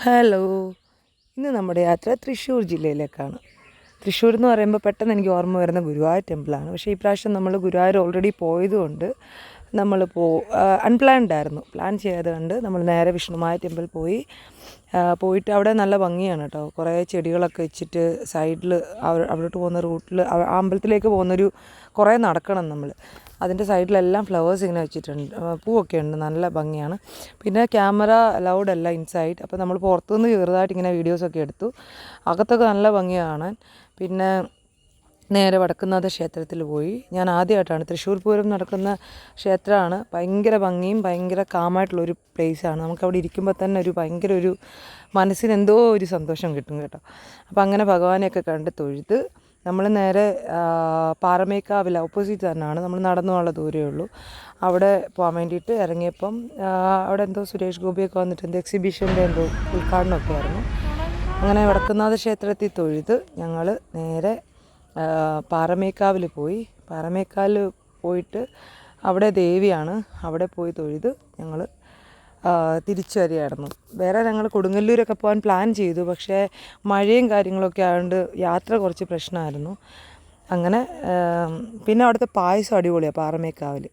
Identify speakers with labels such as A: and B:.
A: Hello, ഇന്ന് നമ്മുടെ യാത്ര തൃശ്ശൂർ ജില്ലയിലേക്കാണ്. തൃശ്ശൂർ എന്ന് പറയുമ്പോൾ പെട്ടെന്ന് എനിക്ക് ഓർമ്മ വരുന്ന ഗുരുവായൂർ ടെമ്പിളാണ്. പക്ഷേ ഈ പ്രാവശ്യം നമ്മൾ ഗുരുവായൂർ ഓൾറെഡി പോയതുകൊണ്ട് നമ്മൾ അൺപ്ലാൻഡ് ആയിരുന്നു. പ്ലാൻ ചെയ്യാതെ കണ്ട് നമ്മൾ നേരെ വിഷ്ണുമായ ടെമ്പിൾ പോയിട്ട് അവിടെ നല്ല ഭംഗിയാണ് കേട്ടോ. കുറേ ചെടികളൊക്കെ വെച്ചിട്ട് സൈഡിൽ അവിടോട്ട് പോകുന്ന റൂട്ടിൽ അമ്പലത്തിലേക്ക് പോകുന്നൊരു കുറേ നടക്കണം നമ്മൾ. അതിൻ്റെ സൈഡിലെല്ലാം ഫ്ലവേഴ്സ് ഇങ്ങനെ വെച്ചിട്ടുണ്ട്, പൂവൊക്കെ ഉണ്ട്, നല്ല ഭംഗിയാണ്. പിന്നെ ക്യാമറ അലൗഡ് അല്ല ഇൻസൈഡ്, അപ്പോൾ നമ്മൾ പുറത്തുനിന്ന് ചെറുതായിട്ട് ഇങ്ങനെ വീഡിയോസൊക്കെ എടുത്തു. അകത്തൊക്കെ നല്ല ഭംഗിയാണ് കാണാൻ. പിന്നെ നേരെ വടക്കുംനാഥ ക്ഷേത്രത്തിൽ പോയി. ഞാൻ ആദ്യമായിട്ടാണ്, തൃശ്ശൂർ പൂരം നടക്കുന്ന ക്ഷേത്രമാണ്. ഭയങ്കര ഭംഗിയും ഭയങ്കര കാമായിട്ടുള്ളൊരു പ്ലേസാണ്. നമുക്കവിടെ ഇരിക്കുമ്പോൾ തന്നെ ഭയങ്കര മനസ്സിന് എന്തോ ഒരു സന്തോഷം കിട്ടും കേട്ടോ. അപ്പോൾ അങ്ങനെ ഭഗവാനെയൊക്കെ കണ്ട് തൊഴുത് നമ്മൾ നേരെ പാറമേക്കാവിൽ ഓപ്പോസിറ്റ് തന്നെയാണ്, നമ്മൾ നടന്നു പോകാനുള്ള ദൂരമേ ഉള്ളൂ. അവിടെ പോകാൻ വേണ്ടിയിട്ട് ഇറങ്ങിയപ്പം അവിടെ എന്തോ സുരേഷ് ഗോപിയൊക്കെ വന്നിട്ട് എന്തോ എക്സിബിഷൻ്റെ എന്തോ ഉദ്ഘാടനമൊക്കെ ആയിരുന്നു. അങ്ങനെ വടക്കുംനാഥ ക്ഷേത്രത്തിൽ തൊഴുത് ഞങ്ങൾ നേരെ പാറമേക്കാവിൽ പോയി. പാറമേക്കാവിൽ പോയിട്ട് അവിടെ ദേവിയാണ്, അവിടെ പോയി തൊഴുത് ഞങ്ങൾ തിരിച്ചു വരികയായിരുന്നു. വേറെ ഞങ്ങൾ കൊടുങ്ങല്ലൂരൊക്കെ പോകാൻ പ്ലാൻ ചെയ്തു, പക്ഷേ മഴയും കാര്യങ്ങളൊക്കെ ആയതുകൊണ്ട് യാത്ര കുറച്ച് പ്രശ്നമായിരുന്നു. അങ്ങനെ പിന്നെ അവിടുത്തെ പായസം അടിപൊളിയാണ് പാറമേക്കാവിൽ.